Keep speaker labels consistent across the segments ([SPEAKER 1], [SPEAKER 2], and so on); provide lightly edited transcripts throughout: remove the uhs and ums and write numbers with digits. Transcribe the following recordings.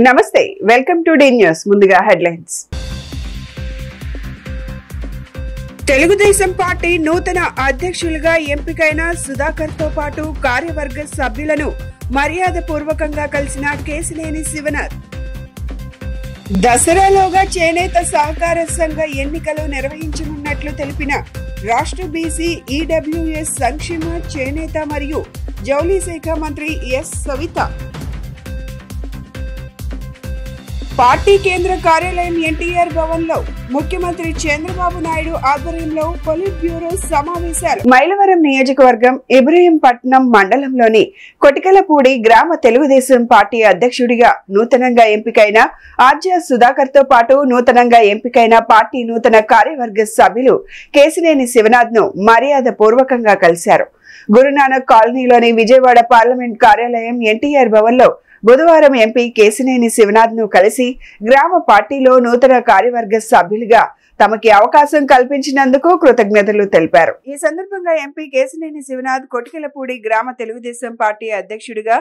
[SPEAKER 1] నమస్తే, welcome to D news. ముందుగా headlines. Telugu Desam party నూతన అధ్యక్షులుగా ఎంపికైన సుధాకర్ తో పాటు కార్యవర్గ సభ్యులను మర్యాదపూర్వకంగా కలిసిన కేశినేని శివనాథ్. దసరాలోగా చేనేత సహకార సంఘ ఎన్నికలు నిర్వహించనున్నట్లు తెలిపిన రాష్ట్ర బీసీ ఈడబ్ల్యూఎస్ సంక్షేమ చేనేత మరియు జౌళి శాఖ మంత్రి ఎస్ సవిత. పార్టీ కేంద్ర కార్యాలయం ఎన్టీఆర్ భవన్ లో ముఖ్యమంత్రి చంద్రబాబు నాయుడు ఆధ్వర్యంలో పొలిట్ బ్యూరో సమావేశాలు. మైలవరం నియోజకవర్గం ఇబ్రహీంపట్నం మండలంలోని కొటికలపూడి గ్రామ తెలుగుదేశం పార్టీ అధ్యక్షుడిగా నూతనంగా ఎంపికైన ఆర్జా సుధాకర్ తో పాటు నూతనంగా ఎంపికైన పార్టీ నూతన కార్యవర్గ సభ్యులు కేశినేని శివనాథ్ ను మర్యాద పూర్వకంగా కలిశారు. గురునానక్ కాలనీలోని విజయవాడ పార్లమెంట్ కార్యాలయం ఎన్టీఆర్ భవన్ లో బుధవారం ఎంపీ కేశినేని శివనాథ్ ను కలిసి గ్రామ పార్టీలో నూతన కార్యవర్గ సభ్యులుగా తమకి అవకాశం కల్పించినందుకు కృతజ్ఞతలు తెలిపారు. ఈ సందర్భంగా ఎంపీ కేశినేని శివనాథ్ కొటికలపూడి గ్రామ తెలుగుదేశం పార్టీ అధ్యక్షుడిగా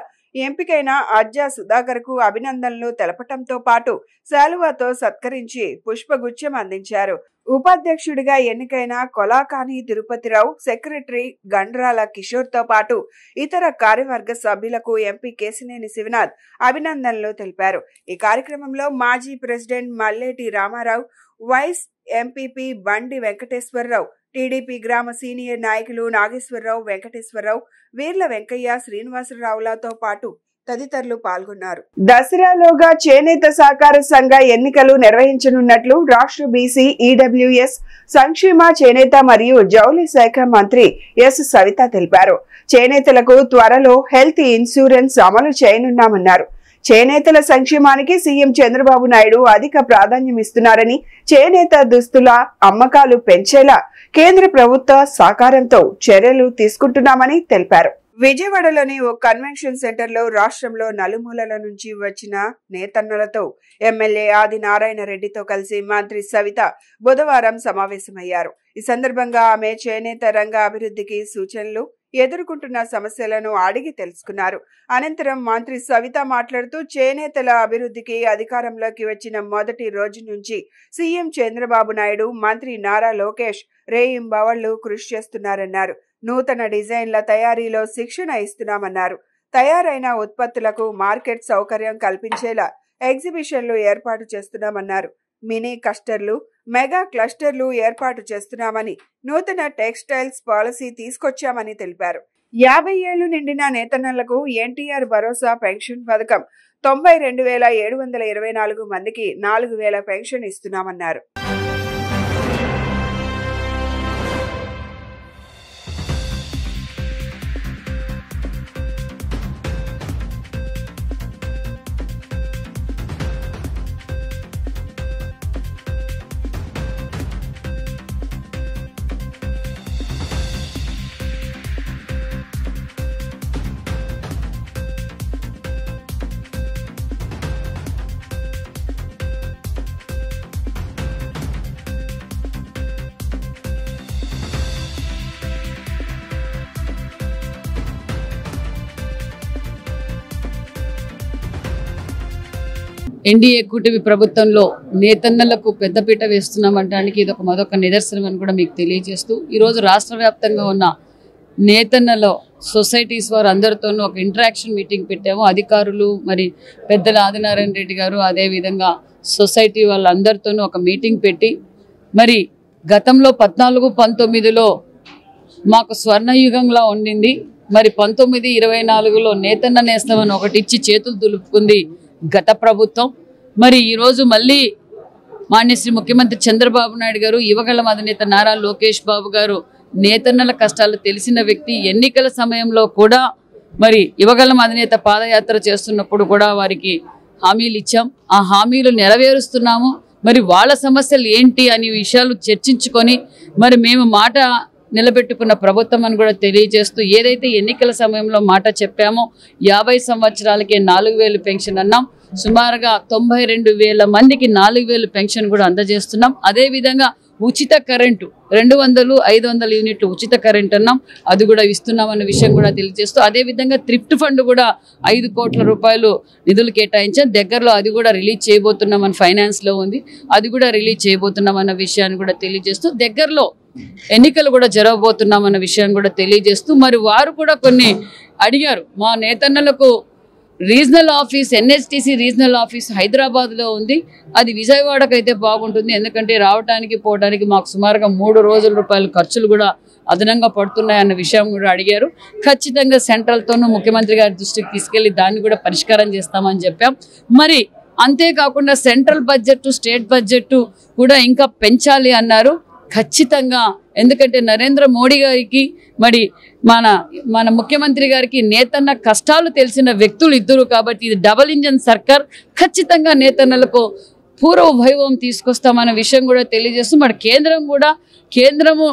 [SPEAKER 1] ఎంపికైన ఆర్జా సుధాకర్ కు అభినందనలు తెలపటంతో పాటు శాలువాతో సత్కరించి పుష్పగుచ్చం అందించారు. ఉపాధ్యక్షుడిగా ఎన్నికైన కొలాకాని తిరుపతిరావు, సెక్రటరీ గండ్రాల కిషోర్ తో పాటు ఇతర కార్యవర్గ సభ్యులకు ఎంపీ కేశినేని శివనాథ్ అభినందనలు తెలిపారు. ఈ కార్యక్రమంలో మాజీ president Malleti Ramarao, vice MPP బండి వెంకటేశ్వరరావు, టీడీపీ గ్రామ సీనియర్ నాయకులు నాగేశ్వరరావు, వెంకటేశ్వరరావు, వీర్ల వెంకయ్య, శ్రీనివాసరావులతో పాటు తదితరులు పాల్గొన్నారు. దసరాలోగా చేనేత సహకార సంఘ ఎన్నికలు నిర్వహించనున్నట్లు రాష్ట్ర బీసీ ఈడబ్ల్యూఎస్ సంక్షేమ చేనేత మరియు జౌళి శాఖ మంత్రి ఎస్ సవిత తెలిపారు. చేనేతలకు త్వరలో హెల్త్ ఇన్సూరెన్స్ అమలు చేయనున్నామన్నారు. చేనేతల సంక్షేమానికి సీఎం చంద్రబాబు నాయుడు అధిక ప్రాధాన్యం ఇస్తున్నారని, చేనేత దుస్తుల అమ్మకాలు పెంచేలా కేంద్ర ప్రభుత్వ సహకారంతో చర్యలు తీసుకుంటున్నామని తెలిపారు. విజయవాడలోని ఓ కన్వెన్షన్ సెంటర్ లో రాష్ట్రంలో నలుమూలల నుంచి వచ్చిన నేతన్నలతో ఎమ్మెల్యే ఆది నారాయణ రెడ్డితో కలిసి మంత్రి సవిత బుధవారం సమావేశమయ్యారు. ఈ సందర్భంగా ఆమె చేనేత రంగ అభివృద్ధికి సూచనలు, ఎదుర్కొంటున్న సమస్యలను అడిగి తెలుసుకున్నారు. అనంతరం మంత్రి సవిత మాట్లాడుతూ చేనేతల అభివృద్ధికి అధికారంలోకి వచ్చిన మొదటి రోజు నుంచి సీఎం చంద్రబాబు నాయుడు, మంత్రి నారా లోకేష్ రేయింబవళ్లు కృషి చేస్తున్నారన్నారు. నూతన డిజైన్ల తయారీలో శిక్షణ ఇస్తున్నామన్నారు. తయారైన ఉత్పత్తులకు మార్కెట్ సౌకర్యం కల్పించేలా ఎగ్జిబిషన్లు ఏర్పాటు చేస్తున్నామన్నారు. మినీ క్లస్టర్లు, మెగా క్లస్టర్లు ఏర్పాటు చేస్తున్నామని, నూతన టెక్స్టైల్స్ పాలసీ తీసుకొచ్చామని తెలిపారు. 50 ఏళ్లు నిండిన నేతన్నలకు ఎన్టీఆర్ భరోసా పెన్షన్ పథకం 92,724 మందికి 4,000 పెన్షన్ ఇస్తున్నామన్నారు.
[SPEAKER 2] ఎన్డీఏ కూటమి ప్రభుత్వంలో నేతన్నలకు పెద్దపీట వేస్తున్నామంటానికి ఇది మరొక నిదర్శనం అని కూడా మీకు తెలియజేస్తూ, ఈరోజు రాష్ట్ర వ్యాప్తంగా ఉన్న నేతన్నలో సొసైటీస్ వారు అందరితోనూ ఒక ఇంటరాక్షన్ మీటింగ్ పెట్టాము. అధికారులు, మరి పెద్దల ఆదినారాయణ రెడ్డి గారు, అదేవిధంగా సొసైటీ వాళ్ళందరితోనూ ఒక మీటింగ్ పెట్టి, మరి గతంలో 14-19లో మాకు స్వర్ణయుగంలా ఉండింది, మరి 19-24లో నేతన్న నేస్తామని ఒకటి ఇచ్చి చేతులు దులుపుకుంది గత ప్రభుత్వం. మరి ఈరోజు మళ్ళీ మాన్యశ్రీ ముఖ్యమంత్రి చంద్రబాబు నాయుడు గారు, యువగళం అధినేత నారా లోకేష్ బాబు గారు నేతన్నల కష్టాలు తెలిసిన వ్యక్తి. ఎన్నికల సమయంలో కూడా మరి యువగళం అధినేత పాదయాత్ర చేస్తున్నప్పుడు కూడా వారికి హామీలు ఇచ్చాం. ఆ హామీలు నెరవేరుస్తున్నాము. మరి వాళ్ళ సమస్యలు ఏంటి అనే విషయాలు చర్చించుకొని మరి మేము మాట నిలబెట్టుకున్న ప్రభుత్వం అని కూడా తెలియజేస్తూ, ఏదైతే ఎన్నికల సమయంలో మాట చెప్పామో 50 సంవత్సరాలకే 4,000 పెన్షన్ అన్నాం. సుమారుగా 92,000 మందికి 4,000 పెన్షన్ కూడా అందజేస్తున్నాం. అదేవిధంగా ఉచిత కరెంటు 200, 500 యూనిట్లు ఉచిత కరెంట్ అన్నాం, అది కూడా ఇస్తున్నామన్న విషయం కూడా తెలియజేస్తూ, అదేవిధంగా థ్రిఫ్ట్ ఫండ్ కూడా 5 కోట్ల రూపాయలు నిధులు కేటాయించాం. దగ్గరలో అది కూడా రిలీజ్ చేయబోతున్నామని ఫైనాన్స్లో ఉంది, అది కూడా రిలీజ్ చేయబోతున్నామన్న విషయాన్ని కూడా తెలియజేస్తూ, దగ్గరలో ఎన్నికలు కూడా జరగబోతున్నామన్న విషయాన్ని కూడా తెలియజేస్తూ, మరి వారు కూడా కొన్ని అడిగారు. మా నేతన్నలకు రీజనల్ ఆఫీస్, ఎన్హెచ్టీసీ రీజనల్ ఆఫీస్ హైదరాబాద్లో ఉంది, అది విజయవాడకు అయితే బాగుంటుంది, ఎందుకంటే రావడానికి పోవడానికి మాకు సుమారుగా 3 రోజుల రూపాయల ఖర్చులు కూడా అదనంగా పడుతున్నాయన్న విషయం కూడా అడిగారు. ఖచ్చితంగా సెంట్రల్తోనూ ముఖ్యమంత్రి గారి దృష్టికి తీసుకెళ్లి దాన్ని కూడా పరిష్కారం చేస్తామని చెప్పాం. మరి అంతేకాకుండా సెంట్రల్ బడ్జెట్, స్టేట్ బడ్జెట్ కూడా ఇంకా పెంచాలి అన్నారు. ఖచ్చితంగా, ఎందుకంటే నరేంద్ర మోడీ గారికి మరి మన ముఖ్యమంత్రి గారికి నేతన్న కష్టాలు తెలిసిన వ్యక్తులు ఇద్దరు కాబట్టి ఇది డబల్ ఇంజన్ సర్కార్. ఖచ్చితంగా నేతన్నలకు పూర్వ వైభవం తీసుకొస్తామన్న విషయం కూడా తెలియజేస్తూ, మరి కేంద్రము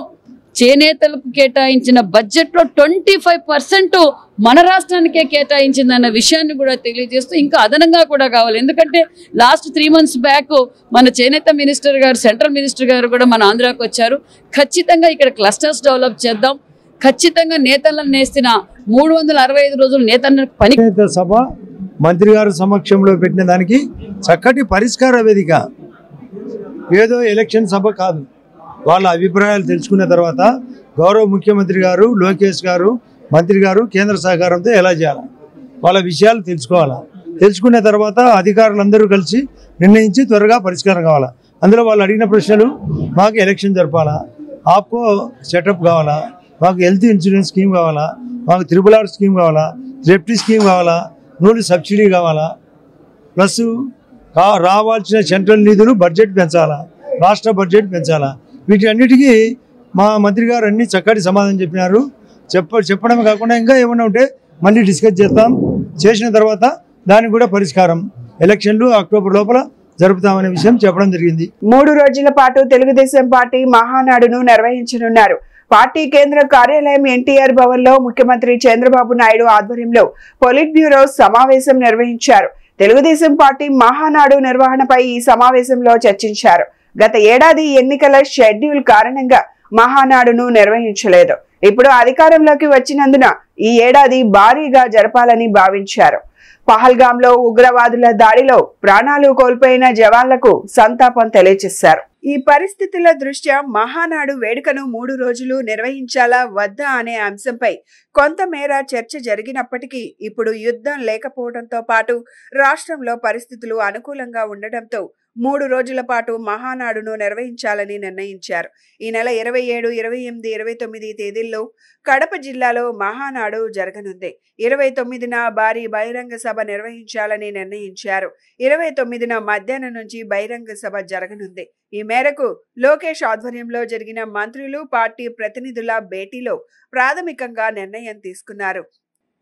[SPEAKER 2] చేనేతలకు కేటాయించిన బడ్జెట్లో 25% మన రాష్ట్రానికే కేటాయించిందన్న విషయాన్ని కూడా తెలియజేస్తూ, ఇంకా అదనంగా కూడా కావాలి. ఎందుకంటే లాస్ట్ 3 months బ్యాక్ మన చేనేత మినిస్టర్ గారు, సెంట్రల్ మినిస్టర్ గారు కూడా మన ఆంధ్రాకి వచ్చారు. ఖచ్చితంగా ఇక్కడ క్లస్టర్స్ డెవలప్ చేద్దాం. ఖచ్చితంగా నేతలను నేసిన 365 రోజులు నేతన్న పని
[SPEAKER 3] సభ మంత్రి గారు సమక్షంలో పెట్టిన దానికి చక్కటి పరిష్కార వేదిక. ఏదో ఎలక్షన్ సభ కాదు. వాళ్ళ అభిప్రాయాలు తెలుసుకున్న తర్వాత గౌరవ ముఖ్యమంత్రి గారు, లోకేష్ గారు, మంత్రి గారు కేంద్ర సహకారంతో ఎలా చేయాలి, వాళ్ళ విషయాలు తెలుసుకోవాలా. తెలుసుకున్న తర్వాత అధికారులందరూ కలిసి నిర్ణయించి త్వరగా పరిష్కారం కావాలా. అందులో వాళ్ళు అడిగిన ప్రశ్నలు, మాకు ఎలక్షన్ జరపాలా, ఆప్కో సెటప్ కావాలా, మాకు హెల్త్ ఇన్సూరెన్స్ స్కీమ్ కావాలా, మాకు RRR స్కీమ్ కావాలా, థ్రిఫ్ట్ స్కీమ్ కావాలా, నూనె సబ్సిడీ కావాలా, ప్లస్ రావాల్సిన సెంట్రల్ నిధులు బడ్జెట్ పెంచాలా, రాష్ట్ర బడ్జెట్ పెంచాలా. వీటన్నిటికీ మా మంత్రి గారు అన్ని చక్కటి సమాధానం చెప్పినారు. చెప్పడమే కాకుండా ఇంకా ఏమన్నా ఉంటే మళ్ళీ డిస్కస్ చేస్తాం. చేసిన తర్వాత దానికి కూడా పరిష్కారం ఎలక్షన్లు అక్టోబర్ లోపల జరుపుతామనే విషయం చెప్పడం జరిగింది.
[SPEAKER 1] 3 రోజుల పాటు తెలుగుదేశం పార్టీ మహానాడును నిర్వహించనున్నారు. పార్టీ కేంద్ర కార్యాలయం ఎన్టీఆర్ భవన్ లో ముఖ్యమంత్రి చంద్రబాబు నాయుడు ఆధ్వర్యంలో పొలిట్ బ్యూరో సమావేశం నిర్వహించారు. తెలుగుదేశం పార్టీ మహానాడు నిర్వహణపై ఈ సమావేశంలో చర్చించారు. గత ఏడాది ఎన్నికల షెడ్యూల్ కారణంగా మహానాడును నిర్వహించలేదు. ఇప్పుడు అధికారంలోకి వచ్చినందున ఈ ఏడాది భారీగా జరపాలని భావించారు. పహల్గాంలో ఉగ్రవాదుల దాడిలో ప్రాణాలు కోల్పోయిన జవాన్లకు సంతాపం తెలియజేశారు. ఈ పరిస్థితుల దృష్ట్యా మహానాడు వేడుకను 3 రోజులు నిర్వహించాలా వద్దా అనే అంశంపై కొంతమేర చర్చ జరిగినప్పటికీ ఇప్పుడు యుద్ధం లేకపోవడంతో పాటు రాష్ట్రంలో పరిస్థితులు అనుకూలంగా ఉండటంతో 3 రోజుల పాటు మహానాడును నిర్వహించాలని నిర్ణయించారు. ఈ నెల 27, 28, 29 తేదీల్లో కడప జిల్లాలో మహానాడు జరగనుంది. 29న భారీ బహిరంగ సభ నిర్వహించాలని నిర్ణయించారు. 29న మధ్యాహ్నం నుంచి బహిరంగ సభ జరగనుంది. ఈ మేరకు లోకేష్ ఆధ్వర్యంలో జరిగిన మంత్రులు, పార్టీ ప్రతినిధుల భేటీలో ప్రాథమికంగా నిర్ణయం తీసుకున్నారు.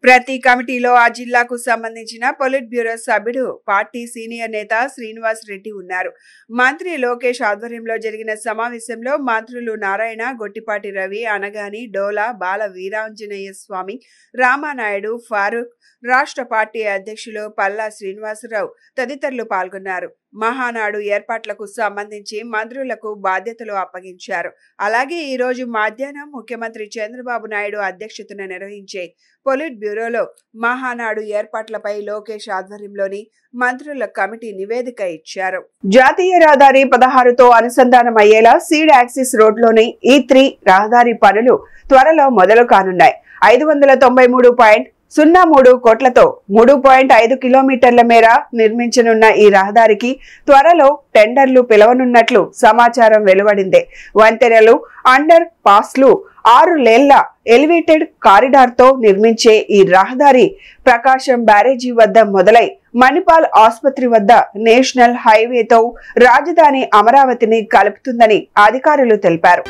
[SPEAKER 1] ప్రతి కమిటీలో ఆ జిల్లాకు సంబంధించిన పొలిట్ బ్యూరో సభ్యుడు, పార్టీ సీనియర్ నేత శ్రీనివాస్ రెడ్డి ఉన్నారు. మంత్రి లోకేష్ ఆధ్వర్యంలో జరిగిన సమావేశంలో మంత్రులు నారాయణ, గొట్టిపాటి రవి, అనగాని, డోలా, బాల వీరాంజనేయ స్వామి, రామానాయుడు, ఫారూక్, రాష్ట్ర పార్టీ అధ్యక్షులు పల్లా శ్రీనివాసరావు తదితరులు పాల్గొన్నారు. మహానాడు ఏర్పాట్లకు సంబంధించి మంత్రులకు బాధ్యతలు అప్పగించారు. అలాగే ఈ రోజు మధ్యాహ్నం ముఖ్యమంత్రి చంద్రబాబు నాయుడు అధ్యక్షతన నిర్వహించే పొలిట్ బ్యూరోలో మహానాడు ఏర్పాట్లపై లోకేష్ ఆధ్వర్యంలోని మంత్రుల కమిటీ నివేదిక ఇచ్చారు. జాతీయ రహదారి 16తో అనుసంధానం అయ్యేలా సీడ్ యాక్సిస్ రోడ్లోని E3 రహదారి పనులు త్వరలో మొదలు కానున్నాయి. 593.03 కోట్లతో 3.5 కిలోమీటర్ల మేర నిర్మించనున్న ఈ రహదారికి త్వరలో టెండర్లు పిలవనున్నట్లు సమాచారం వెలువడింది. వంతెనలు, అండర్ పాస్లు, 6 లేన్ల ఎలివేటెడ్ కారిడార్ తో నిర్మించే ఈ రహదారి ప్రకాశం బ్యారేజీ వద్ద మొదలై మణిపాల్ ఆసుపత్రి వద్ద నేషనల్ హైవేతో రాజధాని అమరావతిని కలుపుతుందని అధికారులు తెలిపారు.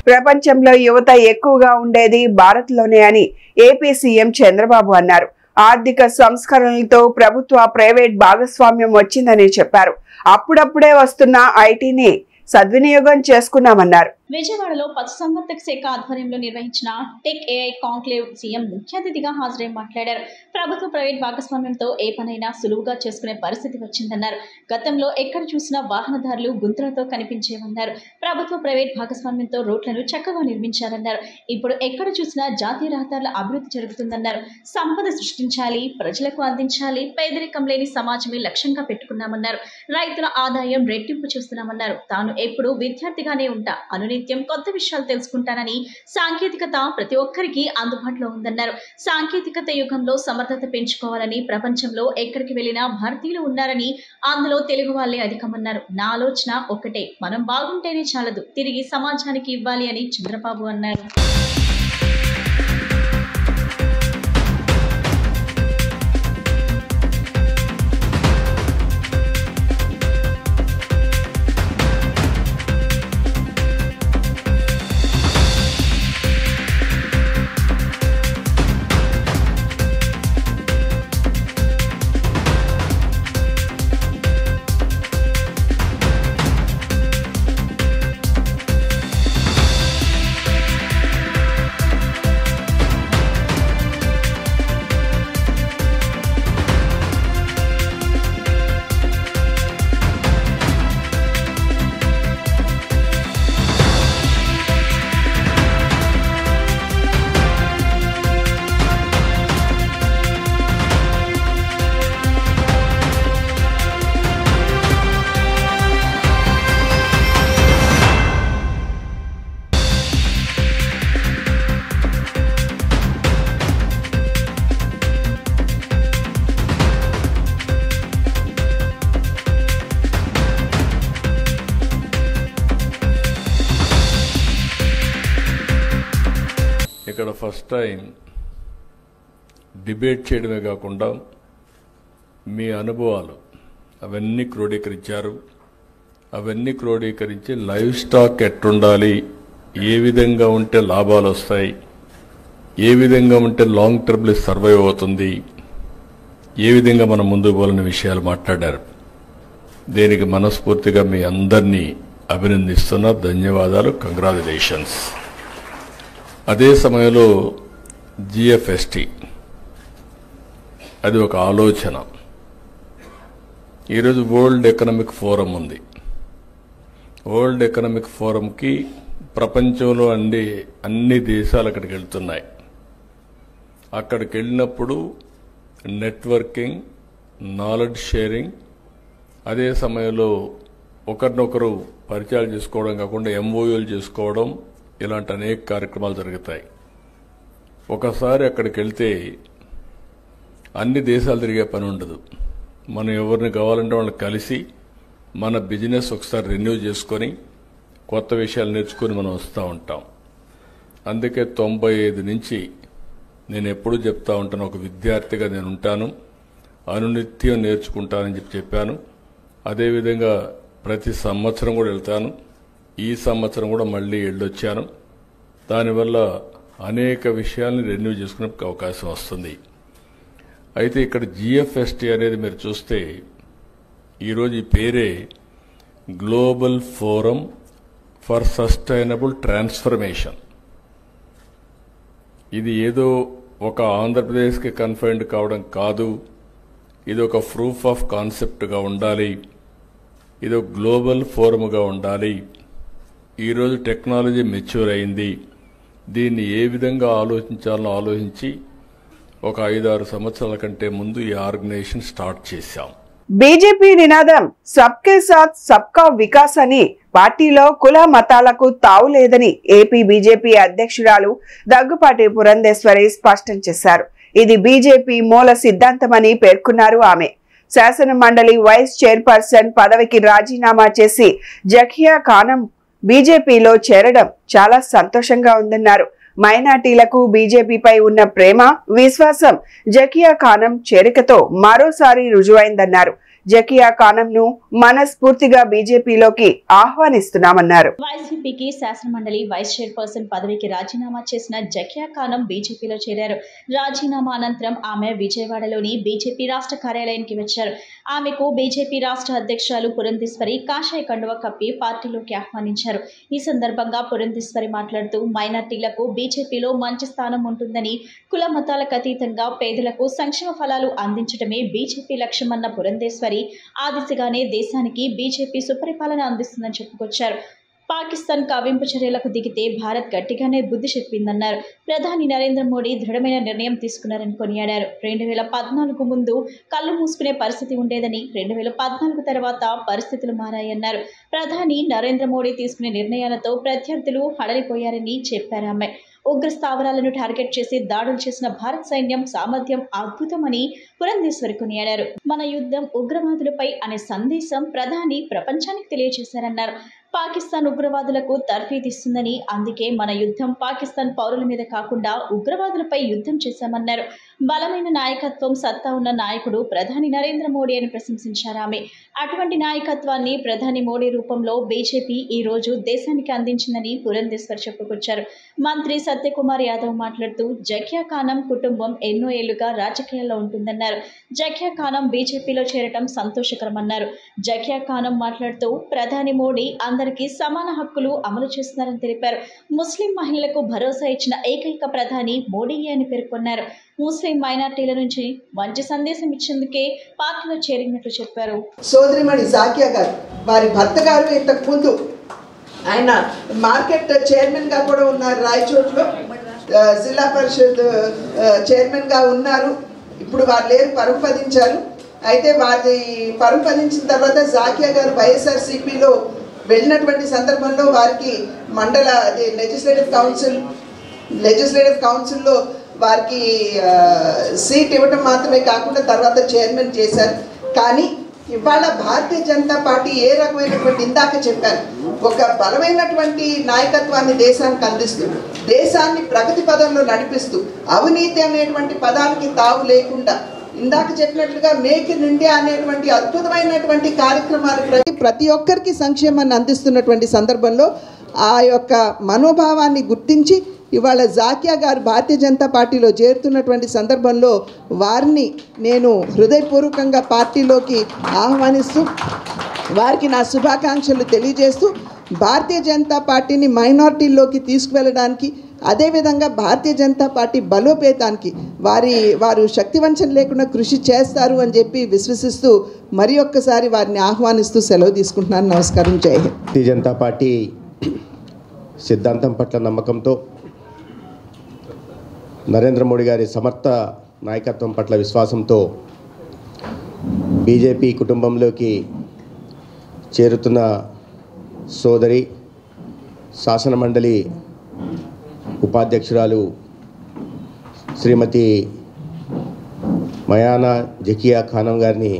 [SPEAKER 1] ప్రపంచంలో యువత ఎక్కువగా ఉండేది భారత్ లోనే అని ఏపీ సీఎం చంద్రబాబు అన్నారు. ఆర్థిక సంస్కరణలతో ప్రభుత్వ ప్రైవేట్ భాగస్వామ్యం వచ్చిందని చెప్పారు. అప్పుడప్పుడే వస్తున్న ఐటీని సద్వినియోగం చేసుకున్నామన్నారు.
[SPEAKER 4] విజయవాడలో పశుసంవర్ధక శాఖ ఆధ్వర్యంలో నిర్వహించిన టెక్ ఏఐ కాంక్లేవ్ సీఎం ముఖ్య అతిథిగా హాజరై మాట్లాడారు. ప్రభుత్వ ప్రైవేట్ భాగస్వామ్యంతో ఏ పనైనా సులువుగా చేసుకునే పరిస్థితి వచ్చిందన్నారు. గతంలో ఎక్కడ చూసినా వాహనదారులు గుంతలతో కనిపించేవన్నారు. ప్రభుత్వ ప్రైవేట్ భాగస్వామ్యంతో రోడ్లను చక్కగా నిర్మించారన్నారు. ఇప్పుడు ఎక్కడ చూసినా జాతీయ రహదారుల అభివృద్ధి జరుగుతుందన్నారు. సంపద సృష్టించాలి, ప్రజలకు అందించాలి, పేదరికం లేని సమాజమే లక్ష్యంగా పెట్టుకున్నామన్నారు. రైతుల ఆదాయం రెట్టింపు చేస్తున్నామన్నారు. తాను ఎప్పుడు విద్యార్థిగానే ఉంటా, అనునిత్యం కొత్త విషయాలు తెలుసుకుంటానని, సాంకేతికత ప్రతి ఒక్కరికి అందుబాటులో ఉందన్నారు. సాంకేతికత యుగంలో సమర్థత పెంచుకోవాలని, ప్రపంచంలో ఎక్కడికి వెళ్ళినా భారతీయులు ఉన్నారని, అందులో తెలుగు వాళ్ళే అధికమన్నారు. నా ఆలోచన ఒక్కటే, మనం బాగుంటేనే చాలదు, తిరిగి సమాజానికి ఇవ్వాలి అని చంద్రబాబు అన్నారు.
[SPEAKER 5] ఇక్కడ ఫస్ట్ టైం డిబేట్ చేయడమే కాకుండా మీ అనుభవాలు అవన్నీ క్రోడీకరించారు. అవన్నీ క్రోడీకరించి లైవ్ స్టాక్ ఎట్టుండాలి, ఏ విధంగా ఉంటే లాభాలు వస్తాయి, ఏ విధంగా ఉంటే లాంగ్ టర్మ్లో సర్వైవ్ అవుతుంది, ఏ విధంగా మనం ముందుకు పోవాలనే విషయాలు మాట్లాడారు. దీనికి మనస్ఫూర్తిగా మీ అందరినీ అభినందిస్తున్నా. ధన్యవాదాలు, కంగ్రాచులేషన్స్. అదే సమయంలో జిఎఫ్ఎస్టి అది ఒక ఆలోచన. ఈరోజు వరల్డ్ ఎకనామిక్ ఫోరం ఉంది. వరల్డ్ ఎకనామిక్ ఫోరంకి ప్రపంచంలో అన్ని దేశాలు అక్కడికి వెళ్తున్నాయి. అక్కడికి వెళ్ళినప్పుడు నెట్వర్కింగ్, నాలెడ్జ్ షేరింగ్, అదే సమయంలో ఒకరినొకరు పరిచయాలు చేసుకోవడం కాకుండా ఎంఓయూలు చేసుకోవడం, ఇలాంటి అనేక కార్యక్రమాలు జరుగుతాయి. ఒకసారి అక్కడికి వెళ్తే అన్ని దేశాలు తిరిగే పని ఉండదు. మనం ఎవరిని కావాలంటే వాళ్ళని కలిసి మన బిజినెస్ ఒకసారి రెన్యూ చేసుకొని కొత్త విషయాలు నేర్చుకొని మనం వస్తూ ఉంటాం. అందుకే 95 నుంచి నేను ఎప్పుడూ చెప్తా ఉంటాను, ఒక విద్యార్థిగా నేను ఉంటాను, అనునిత్యం నేర్చుకుంటానని చెప్పాను. అదేవిధంగా ప్రతి సంవత్సరం కూడా వెళ్తాను. ఈ సంవత్సరం కూడా మళ్ళీ వెళ్ళొచ్చాను. దానివల్ల అనేక విషయాల్ని రెన్యూ చేసుకునే అవకాశం వస్తుంది. అయితే ఇక్కడ జిఎఫ్ఎస్టి అనేది మీరు చూస్తే ఈరోజు ఈ పేరే global forum for sustainable transformation. ఇది ఏదో ఒక ఆంధ్రప్రదేశ్కి కన్ఫైన్డ్ కావడం కాదు. ఇది ఒక ప్రూఫ్ ఆఫ్ కాన్సెప్ట్గా ఉండాలి. ఇది ఒక గ్లోబల్ ఫోరమ్గా ఉండాలి. ఈరోజు టెక్నాలజీ మెచ్యూర్ అయింది. దీన్ని ఏ విధంగా ఆలోచించాలో ఆలోచించి ఒక 5-6 సంవత్సరాల కంటే ముందు ఈ ఆర్గనైజేషన్ స్టార్ట్ చేశాం.
[SPEAKER 1] బీజేపీ నినాదం సబ్కే సాత్ సబ్కా వికాస్ అని, పార్టీలో కుల మతాలకు తావు లేదని ఏపీ బీజేపీ అధ్యక్షురాలు దగ్గుపాటి పురంధేశ్వరి స్పష్టం చేశారు. ఇది బీజేపీ మూల సిద్ధాంతమని పేర్కొన్నారు ఆమె. శాసన మండలి వైస్ చైర్పర్సన్ పదవికి రాజీనామా చేసి జకియా ఖానం బీజేపీలో చేరడం చాలా సంతోషంగా ఉందన్నారు. మైనార్టీలకు బీజేపీపై ఉన్న ప్రేమ, విశ్వాసం జకియా ఖానం చేరికతో మరోసారి రుజువైందన్నారు. జకియా ఖానంను మనస్ఫూర్తిగా బీజేపీలోకి ఆహ్వానిస్తున్నామన్నారు.
[SPEAKER 4] వైసీపీకి శాసనమండలి వైస్ చైర్పర్సన్ పదవికి రాజీనామా చేసిన జకియా ఖానం బీజేపీలో చేరారు. రాజీనామా అనంతరం ఆమె విజయవాడలోని బీజేపీ రాష్ట్ర కార్యాలయానికి వచ్చారు. ఆమెకు బీజేపీ రాష్ట్ర అధ్యక్షురాలు పురంధేశ్వరి కాషాయ కండువా కప్పి పార్టీలోకి ఆహ్వానించారు. ఈ సందర్భంగా పురంధేశ్వరి మాట్లాడుతూ మైనార్టీలకు బీజేపీలో మంచి స్థానం ఉంటుందని, కుల మతాలకు అతీతంగా పేదలకు సంక్షేమ ఫలాలు అందించడమే బీజేపీ లక్ష్యమన్న పురంధేశ్వరి ఆ దిశగానే దేశానికి బీజేపీ సుపరిపాలన అందిస్తుందని చెప్పుకొచ్చారు. పాకిస్తాన్ కవ్వింపు చర్యలకు దిగితే భారత్ గట్టిగానే బుద్ధి చెప్పిందన్నారు. ప్రధాని నరేంద్ర మోడీ దృఢమైన నిర్ణయం తీసుకున్నారని కొనియాడారు. 2014 ముందు కళ్ళు మూసుకునే పరిస్థితి ఉండేదని, 2014 తర్వాత పరిస్థితులు మారాయన్నారు. ప్రధాని నరేంద్ర మోడీ తీసుకునే నిర్ణయాలతో ప్రత్యర్థులు హడలిపోయారని చెప్పారు ఆమె. ఉగ్ర స్థావరాలను టార్గెట్ చేసి దాడులు చేసిన భారత సైన్యం సామర్థ్యం అద్భుతమని పురంధేశ్వరి కొనియాడారు. మన యుద్ధం ఉగ్రవాదులపై అనే సందేశం ప్రధాని ప్రపంచానికి తెలియజేశారన్నారు. పాకిస్తాన్ ఉగ్రవాదులకు తర్ఫీదిస్తుందని, అందుకే మన యుద్ధం పాకిస్తాన్ పౌరుల మీద కాకుండా ఉగ్రవాదులపై యుద్ధం చేశామన్నారు. బలమైన నాయకత్వం, సత్తా ఉన్న నాయకుడు ప్రధాని నరేంద్ర మోడీ అని ప్రశంసించారు ఆమె. అటువంటి నాయకత్వాన్ని ప్రధాని మోడీ రూపంలో బీజేపీ ఈ రోజు దేశానికి అందించిందని పురంధేశ్వర్ చెప్పుకొచ్చారు. మంత్రి సత్యకుమార్ యాదవ్ మాట్లాడుతూ జకియా ఖానం కుటుంబం ఎన్నో ఏళ్లుగా రాజకీయాల్లో ఉంటుందన్నారు. జకియా ఖానం బీజేపీలో చేరటం సంతోషకరమన్నారు. జకియా ఖానం మాట్లాడుతూ ప్రధాని మోడీ అందరికీ సమాన హక్కులు అమలు చేస్తున్నారని తెలిపారు. ముస్లిం మహిళలకు భరోసా ఇచ్చిన ఏకైక ప్రధాని మోడీయే అని పేర్కొన్నారు. ముస్లిం మైనార్టీల నుంచి మంచి సందేశం ఇచ్చేందుకే పార్టీలో చేరినట్లు చెప్పారు.
[SPEAKER 6] సోదరిమణి జాకియా గారు, వారి భర్త గారు ఇంతకు ముందు ఆయన మార్కెట్ చైర్మన్ గా కూడా ఉన్నారు. రాయచోట్లో జిల్లా పరిషత్ చైర్మన్ గా ఉన్నారు. ఇప్పుడు వారు లేరు, పరంపదించారు. అయితే వారి పరంపదించిన తర్వాత జాకియా గారు వైఎస్ఆర్సీపీలో వెళ్ళినటువంటి సందర్భంలో వారికి మండల లెజిస్లేటివ్ కౌన్సిల్లో వారికి సీట్ ఇవ్వడం మాత్రమే కాకుండా తర్వాత చైర్మన్ చేశారు. కానీ ఇవాళ భారతీయ జనతా పార్టీ ఏ రకమైనటువంటి, ఇందాక చెప్పారు, ఒక బలమైనటువంటి నాయకత్వాన్ని దేశానికి అందిస్తూ, దేశాన్ని ప్రగతి పదంలో నడిపిస్తూ, అవినీతి అనేటువంటి పదానికి తావు లేకుండా, ఇందాక చెప్పినట్లుగా మేక్ ఇన్ ఇండియా అనేటువంటి అద్భుతమైనటువంటి కార్యక్రమాలు ప్రతి ఒక్కరికి సంక్షేమాన్ని అందిస్తున్నటువంటి సందర్భంలో ఆ యొక్క మనోభావాన్ని గుర్తించి ఇవాళ జాకియా గారు భారతీయ జనతా పార్టీలో చేరుతున్నటువంటి సందర్భంలో వారిని నేను హృదయపూర్వకంగా పార్టీలోకి ఆహ్వానిస్తూ వారికి నా శుభాకాంక్షలు తెలియజేస్తూ భారతీయ జనతా పార్టీని మైనారిటీల్లోకి తీసుకువెళ్ళడానికి, అదేవిధంగా భారతీయ జనతా పార్టీ బలోపేతానికి వారు శక్తివంచన లేకుండా కృషి చేస్తారు అని చెప్పి విశ్వసిస్తూ మరి ఒక్కసారి వారిని ఆహ్వానిస్తూ సెలవు తీసుకుంటున్నాను. నమస్కారం. జై హింద్.
[SPEAKER 7] భారతీయ జనతా పార్టీ సిద్ధాంతం పట్ల నమ్మకంతో, నరేంద్ర మోడీ గారి సమర్థ నాయకత్వం పట్ల విశ్వాసంతో బీజేపీ కుటుంబంలోకి చేరుతున్న సోదరి శాసనమండలి ఉపాధ్యక్షురాలు శ్రీమతి మయానా జకియా ఖానం గారిని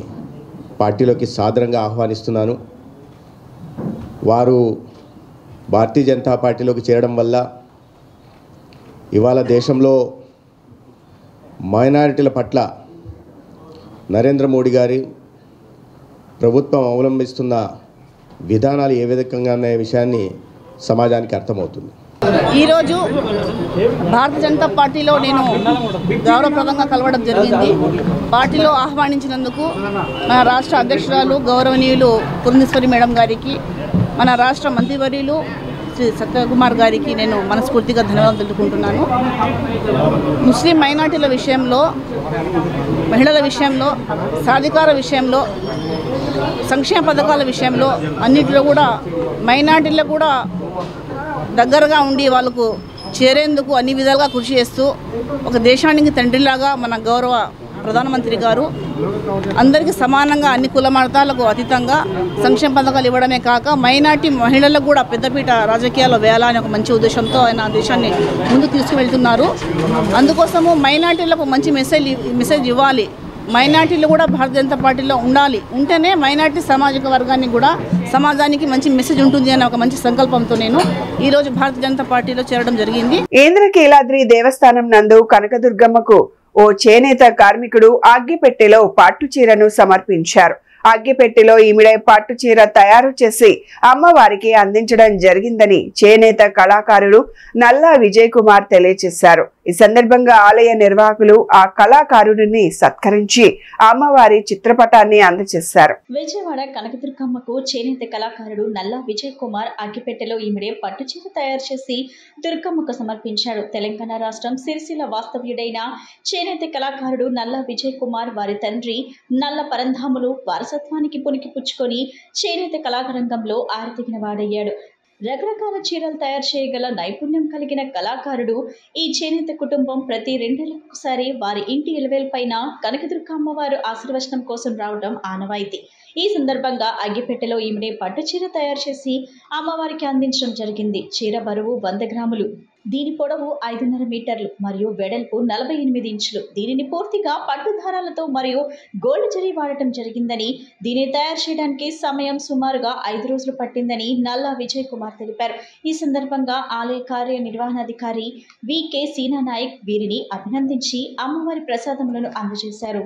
[SPEAKER 7] పార్టీలోకి సాదరంగా ఆహ్వానిస్తున్నాను. వారు భారతీయ జనతా పార్టీలోకి చేరడం వల్ల ఇవాళ దేశంలో మైనారిటీల పట్ల నరేంద్ర మోడీ గారి ప్రభుత్వం అవలంబిస్తున్న విధానాలు ఏ విధంగా అనే విషయాన్ని సమాజానికి అర్థమవుతుంది.
[SPEAKER 8] ఈరోజు భారతీయ జనతా పార్టీలో నేను గౌరవప్రదంగా కలవడం జరిగింది. పార్టీలో ఆహ్వానించినందుకు మన రాష్ట్ర అధ్యక్షురాలు గౌరవనీయులు పురంధేశ్వరి మేడం గారికి, మన రాష్ట్ర మంత్రివర్యులు శ్రీ సత్యకుమార్ గారికి నేను మనస్ఫూర్తిగా ధన్యవాదాలు తెలుపుకుంటున్నాను. ముస్లిం మైనార్టీల విషయంలో, మహిళల విషయంలో, సాధికార విషయంలో, సంక్షేమ పథకాల విషయంలో అన్నింటిలో కూడా మైనార్టీలకు కూడా దగ్గరగా ఉండి వాళ్ళకు చేరేందుకు అన్ని విధాలుగా కృషి చేస్తూ ఒక దేశానికి తండ్రిలాగా మన గౌరవ ప్రధానమంత్రి గారు అందరికీ సమానంగా అన్ని కుల మతాలకు అతీతంగా సంక్షేమ పథకాలు ఇవ్వడమే కాక మైనార్టీ మహిళలకు కూడా పెద్దపీట రాజకీయాల్లో వేయాలని ఒక మంచి ఉద్దేశంతో ఆయన దేశాన్ని ముందుకు తీసుకువెళ్తున్నారు. అందుకోసము మైనార్టీలకు మంచి మెసేజ్ ఇవ్వాలి. మైనార్టీలు కూడా భారతీయ జనతా పార్టీలో ఉండాలి. ఉంటేనే మైనార్టీ సామాజిక వర్గానికి కూడా సమాజానికి మంచి మెసేజ్ ఉంటుంది అనే ఒక మంచి సంకల్పంతో నేను ఈరోజు భారతీయ జనతా పార్టీలో చేరడం జరిగింది.
[SPEAKER 1] ఇంద్రకీలాద్రి దేవస్థానం నందు కనకదుర్గమ్మకు ఓ చేనేత కార్మికుడు అగ్గిపెట్టెలో పట్టు చీరను సమర్పించారు. అగ్గిపెట్టెలో ఈమెడే పట్టు చీర తయారు చేసి అమ్మవారికి అందించడం జరిగిందని చేనేత కళాకారుడు నల్లా విజయ్ కుమార్ తెలియజేశారు. ఈ సందర్భంగా ఆలయ నిర్వాహకులు ఆ కళాకారుడిని సత్కరించి అమ్మవారి చిత్రపటాన్ని అందజేశారు.
[SPEAKER 4] విజయవాడ కనకదుర్గమ్మకు చేనేత కళాకారుడు నల్లా విజయ్ కుమార్ అగ్గిపెట్టెలో ఈమెడే పట్టు చీర తయారు చేసి దుర్గమ్మకు సమర్పించాడు. తెలంగాణ రాష్ట్రం సిరిసిల్ల వాస్తవ్యుడైన చేనేత కళాకారుడు నల్లా విజయ్ కుమార్ వారి తండ్రి నల్ల పరంధాములు వారసత్వానికి పుణికిపుచ్చుకొని చేనేత కళారంగంలో ఆరితెగిన వాడయ్యాడు. రకరకాల చీరలు తయారు చేయగల నైపుణ్యం కలిగిన కళాకారుడు. ఈ చేనేత కుటుంబం ప్రతి 2 ఏళ్లకొకసారి వారి ఇంటి ఇలవేల్పైన కనకదుర్గ అమ్మవారు ఆశీర్వచనం కోసం రావడం ఆనవాయితీ. ఈ సందర్భంగా అగ్గిపెట్టెలో ఈమెడే పట్టు చీర తయారు చేసి అమ్మవారికి అందించడం జరిగింది. చీర బరువు 100 గ్రాములు. దీని పొడవు 5.5 మీటర్లు మరియు వెడల్పు 48 ఇంచులు. దీనిని పూర్తిగా పట్టు దారాలతో మరియు గోల్డ్ జరీ వాడటం జరిగిందని, దీన్ని తయారు చేయడానికి సమయం సుమారుగా 5 రోజులు పట్టిందని నల్లా విజయ్ కుమార్ తెలిపారు. ఈ సందర్భంగా ఆలయ కార్యనిర్వహణాధికారి వికే సీనా నాయక్ వీరిని అభినందించి అమ్మవారి ప్రసాదములను అందజేశారు.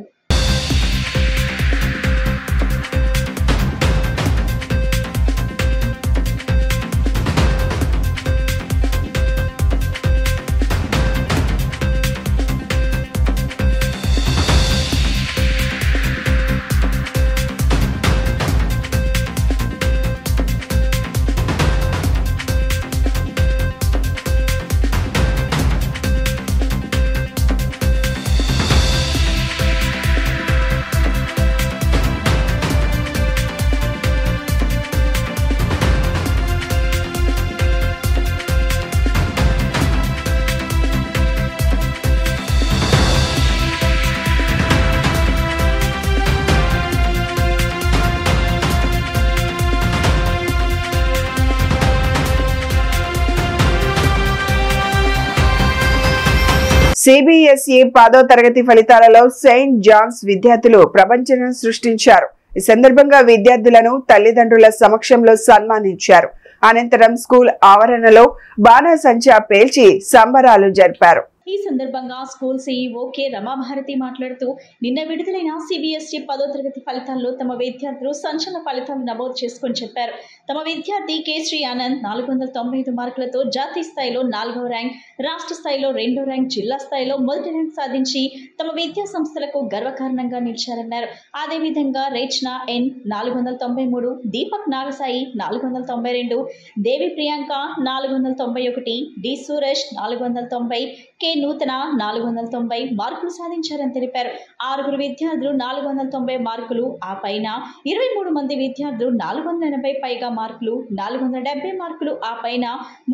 [SPEAKER 1] సిబిఎస్ఈ 10వ తరగతి ఫలితాలలో సెయింట్ జాన్స్ విద్యార్థులు ప్రపంచం సృష్టించారు. ఈ సందర్భంగా విద్యార్థులను తల్లిదండ్రుల సమక్షంలో సన్మానించారు. అనంతరం స్కూల్ ఆవరణలో బాణసంచా పేల్చి సంబరాలు జరిపారు.
[SPEAKER 4] ఈ సందర్భంగా స్కూల్ సీఈఓ కె రమాభారతి మాట్లాడుతూ, నిన్న విడుదలైన సిబిఎస్ఈ 10వ తరగతి ఫలితాల్లో తమ విద్యార్థులు సంచలన ఫలితాలు నమోదు చేసుకుని చెప్పారు. తమ విద్యార్థి కె శ్రీ ఆనంద్ 495 మార్కులతో జాతీయ స్థాయిలో 4వ ర్యాంక్, రాష్ట్ర స్థాయిలో 2వ ర్యాంక్, జిల్లా స్థాయిలో మొదటి ర్యాంక్ సాధించి తమ విద్యా సంస్థలకు గర్వకారణంగా నిలిచారన్నారు. అదేవిధంగా రేచన ఎన్ 493, దీపక్ నాగసాయి 492, దేవి ప్రియాంక 491, డి సూరజ్ 490, కె నూతన 490 మార్కులు సాధించారని తెలిపారు. 6 విద్యార్థులు 490 మార్కులు, ఆ పైన 23 మంది విద్యార్థులు 480 పైగా మార్కులు, 470 మార్కులు, ఆ పైన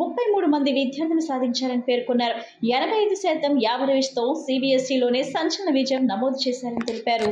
[SPEAKER 4] 33 మంది విద్యార్థులు సాధించారని పేర్కొన్నారు. 85% యావరేజ్తో సిబిఎస్ఈలోనే సంచలన విజయం నమోదు చేశారని తెలిపారు.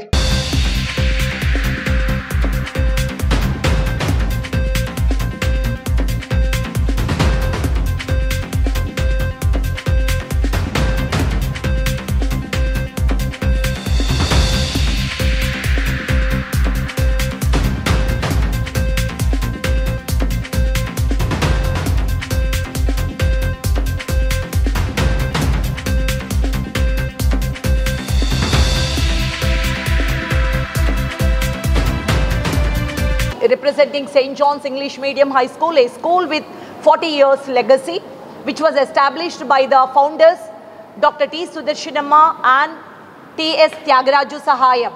[SPEAKER 9] Representing St. John's English Medium High School, a school with 40 years legacy, which was established by the founders Dr. T. Sudarshanamma and T.S. Tyagaraju Sahayam.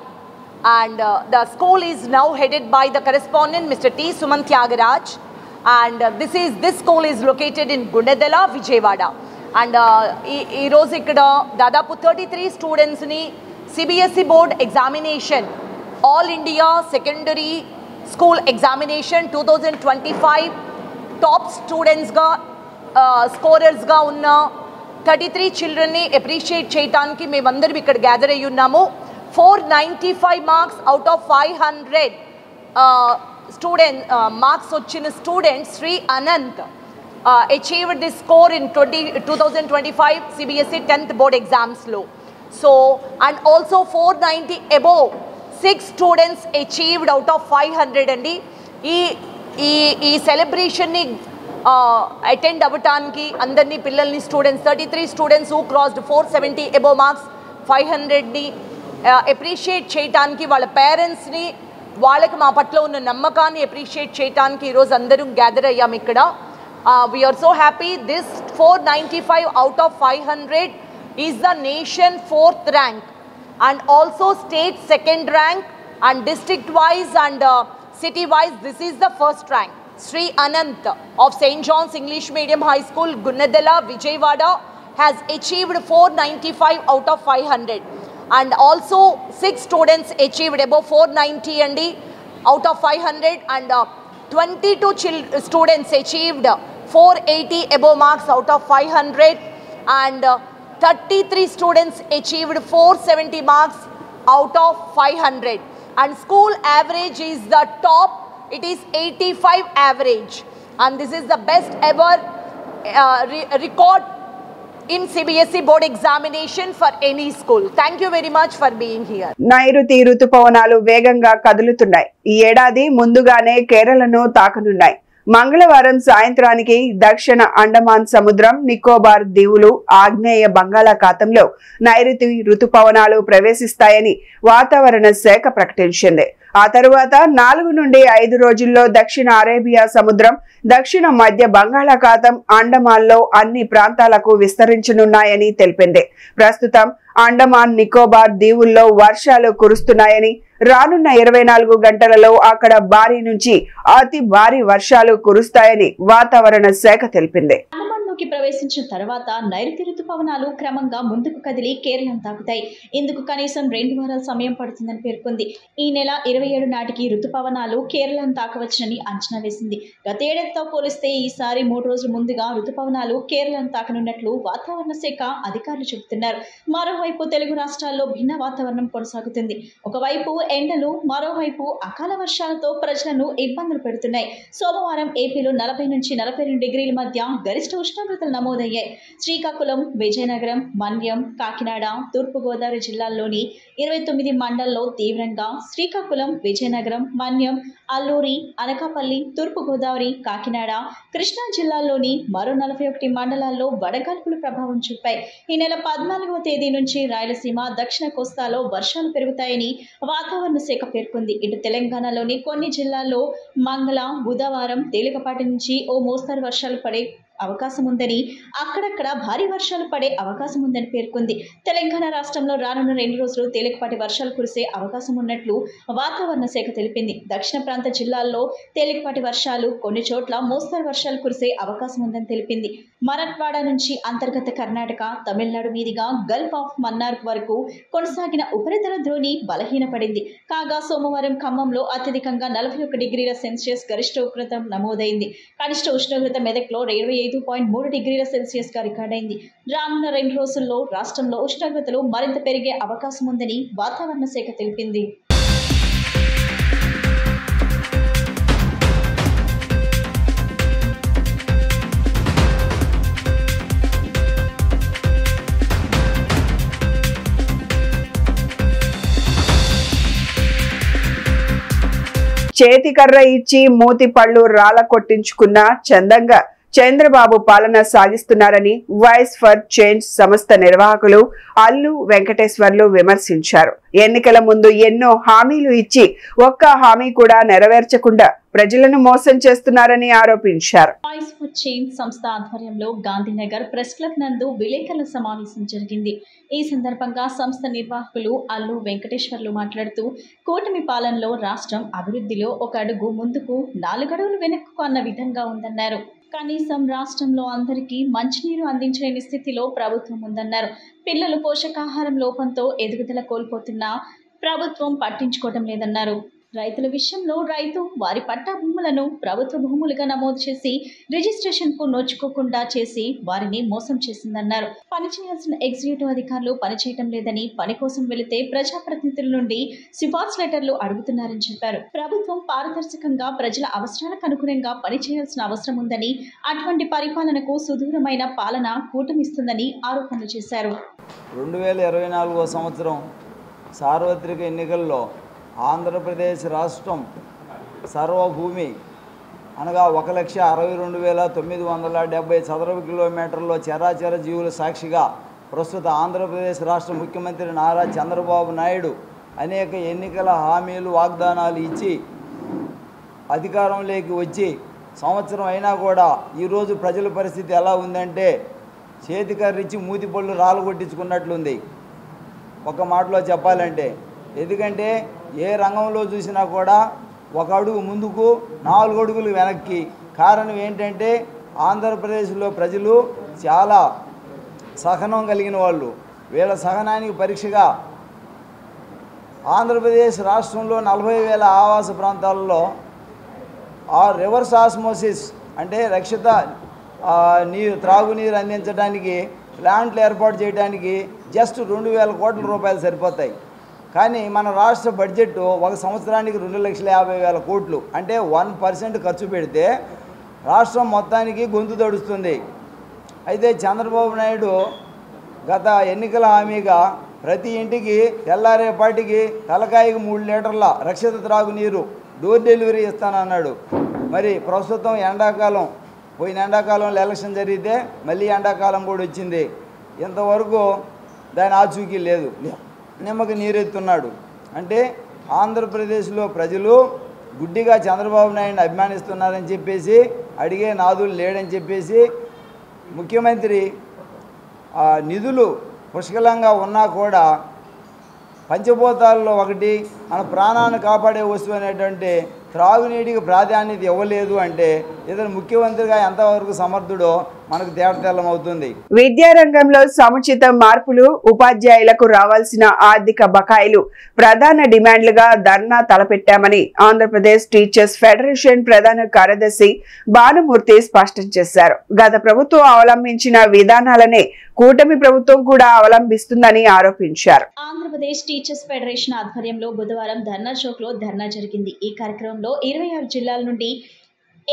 [SPEAKER 9] And the school is now headed by the correspondent Mr. T. Suman Tyagaraj. And this school is located in Gundadala, Vijayawada. And ee roju ikkada dadapu 33 students ni CBSE board examination, all India secondary school examination 2025 top students ga scorers ga unna 33 children ni appreciate cheyadaniki memandaram ikkada gather ayyi unnamu. 495 marks out of 500 student marks ochina student Sri Anant achieved this score in 2025 CBSE 10th board exams lo. So and also 490 above 6 students achieved out of 500 andi. ee celebration ni attend avvataniki andarni pillalni students 33 students who crossed 470 above marks 500 ni appreciate cheyadaniki వాళ్ళ parents ni వాళ్ళకి మా పట్ల ఉన్న నమ్మకాన్ని appreciate చేయడానికి ఈరోజు అందరం gather అయ్యాం ఇక్కడ. We're so happy. This 495 out of 500 is the nation 4th rank and also state 2nd rank, and district wise and city wise this is the 1st rank. Sri Anant of St. John's English Medium High School, Gunnadala, Vijayawada has achieved 495 out of 500, and also 6 students achieved above 490 and out of 500, and 22 students achieved 480 above marks out of 500, and 33 students achieved 470 marks out of 500, and school average is the top. It is 85 average, and this is the best ever record in CBSE board examination for any school. Thank you very much for being here.
[SPEAKER 1] నైరుతి రుతుపవనాలు వేగంగా కదులుతున్నాయి. ఈ ఏడాది ముందుగానే కేరళను తాకనున్నాయి. మంగళవారం సాయంత్రానికి దక్షిణ అండమాన్ సముద్రం, నికోబార్ దీవులు, ఆగ్నేయ బంగాళాఖాతంలో నైరుతి రుతుపవనాలు ప్రవేశిస్తాయని వాతావరణ శాఖ ప్రకటించింది. ఆ తరువాత 4 నుండి 5 రోజుల్లో దక్షిణ అరేబియా సముద్రం, దక్షిణ మధ్య బంగాళాఖాతం, అండమాన్లో అన్ని ప్రాంతాలకు విస్తరించనున్నాయని తెలిపింది. ప్రస్తుతం అండమాన్ నికోబార్ దీవుల్లో వర్షాలు కురుస్తున్నాయని, రానున్న 24 గంటలలో అక్కడ భారీ నుంచి అతి భారీ వర్షాలు కురుస్తాయని వాతావరణ శాఖ తెలిపింది.
[SPEAKER 4] అండమాన్లోకి ప్రవేశించిన తర్వాత నైరుతి రుతుపవనాలు క్రమంగా ముందుకు కదిలి కేరళను తాకుతాయి. ఇందుకు కనీసం 2 వారాల సమయం పడుతుందని పేర్కొంది. ఈ నెల 27 నాటికి రుతుపవనాలు కేరళను తాకవచ్చునని అంచనా వేసింది. గత ఏడాదితో పోలిస్తే ఈసారి 3 రోజుల ముందుగా రుతుపవనాలు కేరళను తాకనున్నట్లు వాతావరణ శాఖ అధికారులు చెబుతున్నారు. మరోవైపు తెలుగు రాష్ట్రాల్లో భిన్న వాతావరణం కొనసాగుతుంది. ఒకవైపు ఎండలు, మరోవైపు అకాల వర్షాలతో ప్రజలను ఇబ్బందులు పెడుతున్నాయి. సోమవారం ఏపీలో 40 నుంచి 42 డిగ్రీల మధ్య గరిష్ట ఉష్ణోగ్రతలు నమోదయ్యాయి. శ్రీకాకుళం, విజయనగరం, మన్యం, కాకినాడ, తూర్పుగోదావరి జిల్లాల్లోని 29 మండలాల్లో తీవ్రంగా, శ్రీకాకుళం, విజయనగరం, మన్యం, అల్లూరి, అనకాపల్లి, తూర్పుగోదావరి, కాకినాడ, కృష్ణా జిల్లాల్లోని మరో 41 మండలాల్లో వడగాల్పులు ప్రభావం చూపాయి. ఈ నెల 14వ తేదీ నుంచి రాయలసీమ, దక్షిణ కోస్తాలో వర్షాలు పెరుగుతాయని వాతావరణ శాఖ పేర్కొంది. ఇటు తెలంగాణలోని కొన్ని జిల్లాల్లో మంగళ, బుధవారం తేలికపాటి నుంచి ఓ మోస్తరు వర్షాలు పడే అవకాశం ఉందని, అక్కడక్కడ భారీ వర్షాలు పడే అవకాశం ఉందని పేర్కొంది. తెలంగాణ రాష్ట్రంలో రానున్న 2 రోజులు తేలికపాటి వర్షాలు కురిసే అవకాశం ఉన్నట్లు వాతావరణ శాఖ తెలిపింది. దక్షిణ ప్రాంత జిల్లాల్లో తేలికపాటి వర్షాలు, కొన్ని చోట్ల మోస్తరు వర్షాలు కురిసే అవకాశం ఉందని తెలిపింది. మరాఠ్వాడా నుంచి అంతర్గత కర్ణాటక, తమిళనాడు మీదుగా గల్ఫ్ ఆఫ్ మన్నార్ వరకు కొనసాగిన ఉపరితల ద్రోణి బలహీనపడింది. కాగా సోమవారం ఖమ్మంలో అత్యధికంగా 41 డిగ్రీల సెల్సియస్ గరిష్ట ఉష్ణోగ్రత నమోదైంది. కనిష్ట ఉష్ణోగ్రత మెదక్లో 25.3 డిగ్రీల సెల్సియస్ గా రికార్డైంది. రానున్న 2 రోజుల్లో రాష్ట్రంలో ఉష్ణోగ్రతలు మరింత పెరిగే అవకాశం ఉందని వాతావరణ శాఖ తెలిపింది.
[SPEAKER 1] చేతికర్ర ఇచ్చి మూతి పళ్ళు రాళ్ళ కొట్టించుకున్న చందంగా చంద్రబాబు పాలన సాగిస్తున్నారని వాయిస్ ఫర్ చేంజ్ సంస్థ నిర్వాహకులు అల్లు వెంకటేశ్వర్లు విమర్శించారు. ఎన్నికల ముందు ఎన్నో హామీలు ఇచ్చి ఒక్క హామీ కూడా నెరవేర్చకుండా ప్రజలను మోసం చేస్తున్నారని ఆరోపించారు.
[SPEAKER 4] వాయిస్ ఫర్ చేంజ్ సంస్థ ఆధ్వర్యంలో గాంధీనగర్ ప్రెస్ క్లబ్ నందు విలేకరుల సమావేశం జరిగింది. ఈ సందర్భంగా సంస్థ నిర్వాహకులు అల్లు వెంకటేశ్వర్లు మాట్లాడుతూ, కూటమి పాలనలో రాష్ట్రం అభివృద్ధిలో ఒక అడుగు ముందుకు 4 అడుగులు వెనక్కు అన్న విధంగా ఉందన్నారు. కనీసం రాష్ట్రంలో అందరికీ మంచినీరు అందించలేని స్థితిలో ప్రభుత్వం ఉందన్నారు. పిల్లలు పోషకాహారం లోపంతో ఎదుగుదల కోల్పోతున్నా ప్రభుత్వం పట్టించుకోవడం లేదన్నారు. రైతుల విషయంలో రైతు వారి పట్టా భూములను ప్రభుత్వ భూములుగా నమోదు చేసి రిజిస్ట్రేషన్ కు నోచుకోకుండా చేసి వారిని మోసం చేసిందన్నారు. పనిచేయాల్సిన ఎగ్జిక్యూటివ్ అధికారులు పనిచేయటం లేదని, పని కోసం వెళితే ప్రజాప్రతినిధుల నుండి సిఫార్సు లెటర్లు అడుగుతున్నారని చెప్పారు. ప్రభుత్వం పారదర్శకంగా ప్రజల అవసరాలకు అనుగుణంగా పనిచేయాల్సిన అవసరం ఉందని, అటువంటి పరిపాలనకు సుదూరమైన పాలన కూటమిస్తుందని ఆరోపణలు చేశారు.
[SPEAKER 10] 2024 సంవత్సరం సార్వత్రిక ఎన్నికల్లో ఆంధ్రప్రదేశ్ రాష్ట్రం సర్వభూమి అనగా 1,62,970 చదరపు కిలోమీటర్లో చరాచర జీవుల సాక్షిగా ప్రస్తుత ఆంధ్రప్రదేశ్ రాష్ట్ర ముఖ్యమంత్రి నారా చంద్రబాబు నాయుడు అనేక ఎన్నికల హామీలు వాగ్దానాలు ఇచ్చి అధికారంలోకి వచ్చి సంవత్సరం అయినా కూడా ఈరోజు ప్రజల పరిస్థితి ఎలా ఉందంటే చేతికర్రిచ్చి మూతి పళ్ళు రాళ్ళు కొట్టించుకున్నట్లుంది ఒక మాటలో చెప్పాలంటే. ఎందుకంటే ఏ రంగంలో చూసినా కూడా ఒక అడుగు ముందుకు 4 అడుగులు వెనక్కి. కారణం ఏంటంటే ఆంధ్రప్రదేశ్లో ప్రజలు చాలా సహనం కలిగిన వాళ్ళు. వీళ్ళ సహనానికి పరీక్షగా ఆంధ్రప్రదేశ్ రాష్ట్రంలో 40,000 ఆవాస ప్రాంతాలలో రివర్స్ ఆస్మోసిస్ అంటే రక్షిత త్రాగునీరు అందించడానికి ప్లాంట్లు ఏర్పాటు చేయడానికి జస్ట్ 2,000 కోట్ల రూపాయలు సరిపోతాయి. కానీ మన రాష్ట్ర బడ్జెట్ ఒక సంవత్సరానికి 2,50,000 కోట్లు అంటే 1% ఖర్చు పెడితే రాష్ట్రం మొత్తానికి గొంతు తడుస్తుంది. అయితే చంద్రబాబు నాయుడు గత ఎన్నికల హామీగా ప్రతి ఇంటికి తెల్లారేపాటికి తలకాయికి 3 లీటర్ల రక్షిత త్రాగునీరు డోర్ డెలివరీ ఇస్తానన్నాడు. మరి ప్రస్తుతం ఎండాకాలం, పోయిన ఎండాకాలంలో ఎలక్షన్ జరిగితే మళ్ళీ ఎండాకాలం కూడా వచ్చింది. ఇంతవరకు దాని ఆచూకీ లేదు. నిమ్మకి నీరెత్తున్నాడు. అంటే ఆంధ్రప్రదేశ్లో ప్రజలు గుడ్డిగా చంద్రబాబు నాయుడిని అభిమానిస్తున్నారని చెప్పేసి, అడిగే నాదులు లేడని చెప్పేసి, ముఖ్యమంత్రి నిధులు పుష్కలంగా ఉన్నా కూడా పంచభూతాల్లో ఒకటి మన ప్రాణాన్ని కాపాడే వస్తువు అనేటువంటి త్రాగునీటికి ప్రాధాన్యత ఇవ్వలేదు అంటే ఇతను ముఖ్యమంత్రిగా ఎంతవరకు సమర్థుడో మనకు తేటతెల్లమవుతుంది.
[SPEAKER 1] విద్యారంగంలో సముచిత మార్పులు, ఉపాధ్యాయులకు రావాల్సిన ఆర్థిక బకాయిలు ప్రధాన డిమాండ్లుగా ధర్నా తలపెట్టామని ఆంధ్రప్రదేశ్ టీచర్స్ ఫెడరేషన్ ప్రధాన కార్యదర్శి భానుమూర్తి స్పష్టం చేశారు. గత ప్రభుత్వం అవలంబించిన విధానాలనే కూటమి ప్రభుత్వం కూడా అవలంబిస్తుందని ఆరోపించారు.
[SPEAKER 4] ఆంధ్రప్రదేశ్ టీచర్స్ ఫెడరేషన్ ఆధ్వర్యంలో బుధవారం ధర్నా చౌక్ లో ధర్నా జరిగింది. ఈ కార్యక్రమంలో 26 జిల్లాల నుండి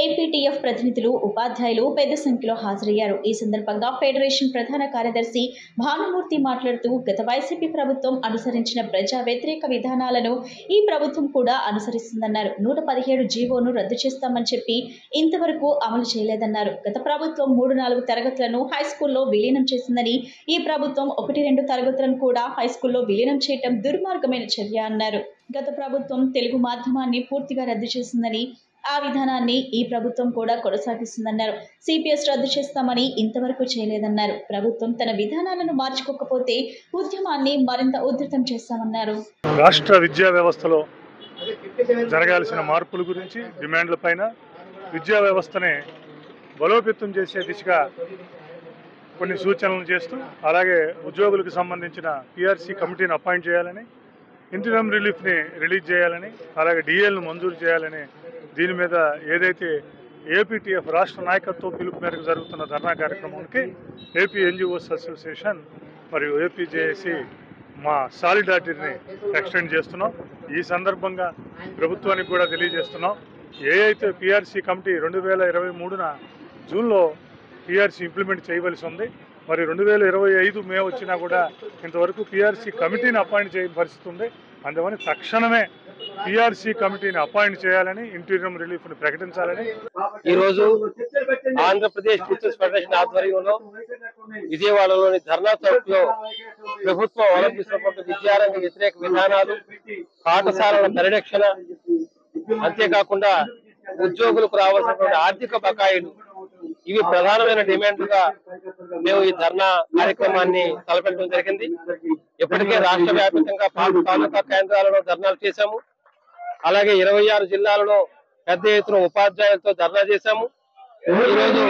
[SPEAKER 4] ఏపీటీఎఫ్ ప్రతినిధులు, ఉపాధ్యాయులు పెద్ద సంఖ్యలో హాజరయ్యారు. ఈ సందర్భంగా ఫెడరేషన్ ప్రధాన కార్యదర్శి భానుమూర్తి మాట్లాడుతూ, గత వైసీపీ ప్రభుత్వం అనుసరించిన ప్రజా వ్యతిరేక విధానాలను ఈ ప్రభుత్వం కూడా అనుసరిస్తుందన్నారు. 117 జీవోను రద్దు చేస్తామని చెప్పి ఇంతవరకు అమలు చేయలేదన్నారు. గత ప్రభుత్వం 3-4 తరగతులను హైస్కూల్లో విలీనం చేసిందని, ఈ ప్రభుత్వం 1-2 తరగతులను కూడా హైస్కూల్లో విలీనం చేయటం దుర్మార్గమైన చర్య అన్నారు. గత ప్రభుత్వం తెలుగు మాధ్యమాన్ని పూర్తిగా రద్దు చేసిందని, ఆ విధానాన్ని ఈ ప్రభుత్వం కూడా కొనసాగిస్తుందన్నారు. సిపిఎస్ రద్దు చేస్తామని ఇంతవరకు చేయలేదన్నారు. ప్రభుత్వం తన విధానాలను మార్చుకోకపోతే ఉద్యమాన్ని మరింత ఉధృతం చేస్తామన్నారు.
[SPEAKER 11] రాష్ట్ర విద్యా వ్యవస్థలో జరగాల్సిన మార్పుల గురించి, డిమాండ్ల పైన, విద్యా వ్యవస్థనే బలోపేతం చేసే దిశగా కొన్ని సూచనలు చేస్తూ, అలాగే ఉద్యోగులకు సంబంధించిన పిఆర్సీ కమిటీని అపాయింట్ చేయాలని, ఇంటరిమ్ రిలీఫ్ని రిలీజ్ చేయాలని, అలాగే డిఏలను మంజూరు చేయాలని, దీని మీద ఏదైతే ఏపీటీఎఫ్ రాష్ట్ర నాయకత్వం పిలుపు మేరకు జరుగుతున్న ధర్నా కార్యక్రమానికి ఏపీ ఎన్జిఓస్ అసోసియేషన్ మరియు ఏపీజేఏసీ మా సాలిడారిటీని ఎక్స్టెండ్ చేస్తున్నాం. ఈ సందర్భంగా ప్రభుత్వానికి కూడా తెలియజేస్తున్నాం, ఏ అయితే పిఆర్సీ కమిటీ 2023 జూన్లో పిఆర్సీ ఇంప్లిమెంట్ చేయవలసి ఉంది, మరి 2025 మే వచ్చినా కూడా ఇంతవరకు పిఆర్సీ కమిటీని అపాయింట్ చేయని పరిస్థితి ఉంది. అందువల్ల తక్షణమే పిఆర్సీ కమిటీని అపాయింట్ చేయాలని, ఇంటీరియం రిలీఫ్ని ప్రకటించాలని
[SPEAKER 12] ఈరోజు ఆంధ్రప్రదేశ్ టీచర్స్ ఫెడరేషన్ ఆధ్వర్యంలో విజయవాడలోని ధర్నా చౌక్లో ప్రభుత్వం అవలంబిస్తున్నటువంటి విద్యారంగ వ్యతిరేక విధానాలు, పాఠశాలల పరిరక్షణ, అంతేకాకుండా ఉద్యోగులకు రావాల్సినటువంటి ఆర్థిక బకాయిలు, ఇవి ప్రధానమైన డిమాండ్లుగా మేము ఈ ధర్నా కార్యక్రమాన్ని తలపెట్టడం జరిగింది. ఇప్పటికే రాష్ట్ర వ్యాప్తంగా తాలూకా కేంద్రాలలో ధర్నాలు చేశాము. అలాగే 26 జిల్లాలలో పెద్ద ఎత్తున ఉపాధ్యాయులతో ధర్నా చేశాము. ఈరోజు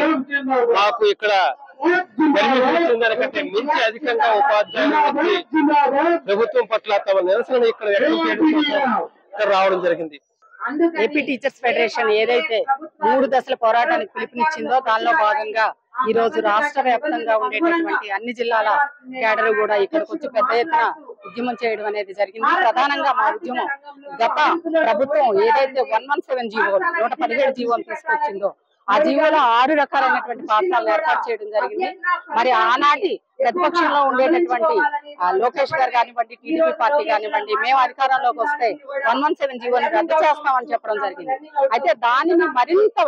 [SPEAKER 12] మాకు ఇక్కడ దానికంటే మించి అధికంగా ఉపాధ్యాయులు వచ్చి ప్రభుత్వం పట్ల తమ నిరసన ఇక్కడ వ్యక్తం చేయడం ఇక్కడ రావడం జరిగింది.
[SPEAKER 13] ఏపీ టీచర్స్ ఫెడరేషన్ ఏదైతే 3 దశల పోరాటానికి పిలుపునిచ్చిందో దానిలో భాగంగా ఈ రోజు రాష్ట్ర వ్యాప్తంగా ఉండేటటువంటి అన్ని జిల్లాల కేడర్ కూడా ఇక్కడికి వచ్చి పెద్ద ఎత్తున ఉద్యమం చేయడం అనేది జరిగింది. ప్రధానంగా మా ఉద్యమం గత ప్రభుత్వం ఏదైతే 117 జీవోలు 117 జీవోలు తీసుకొచ్చిందో ఆ జీవోలో 6 రకాలైనటువంటి పాఠశాలను ఏర్పాటు చేయడం జరిగింది. మరి ఆనాటి ప్రతిపక్షంలో ఉండేటటువంటి లోకేష్ గారు కానివ్వండి, టీడీపీ పార్టీ కానివ్వండి, మేము అధికారంలోకి వస్తే 117 జీవోని రద్దు చేస్తామని చెప్పడం జరిగింది. అయితే దానిని మరింత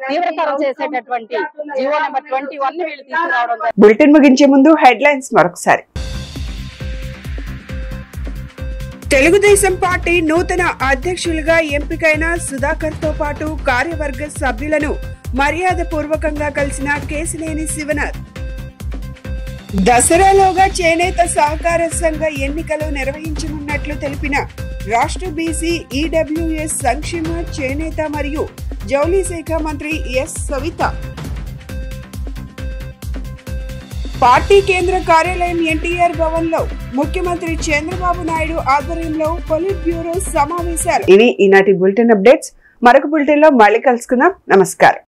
[SPEAKER 13] తీవ్రతరం చేసేటటువంటి జీవో నెంబర్ 21 వీళ్ళు తీసుకురావడం జరిగింది.
[SPEAKER 1] బులెటిన్ ముగించే ముందు హెడ్లైన్స్ మరొకసారి. తెలుగుదేశం పార్టీ నూతన అధ్యక్షులుగా ఎంపికైన సుధాకర్ తో పాటు కార్యవర్గ సభ్యులను మర్యాదపూర్వకంగా కలిసిన కేశినేని శివనాథ్. దసరాలోగా చేనేత సహకార సంఘ ఎన్నికలు నిర్వహించనున్నట్లు తెలిపిన రాష్ట్ర బీసీ ఈడబ్ల్యూఎస్ సంక్షేమ చేనేత మరియు జౌళి శాఖ మంత్రి ఎస్ సవిత. పార్టీ కేంద్ర కార్యాలయం ఎన్టీఆర్ భవన్ లో ముఖ్యమంత్రి చంద్రబాబు నాయుడు ఆధ్వర్యంలో పొలిట్ బ్యూరో సమావేశాలు. ఇవి ఈనాటి బులెటిన్ అప్డేట్స్. మరొక బులెటిన్ లో మళ్ళీ కలుసుకుందాం. నమస్కారం.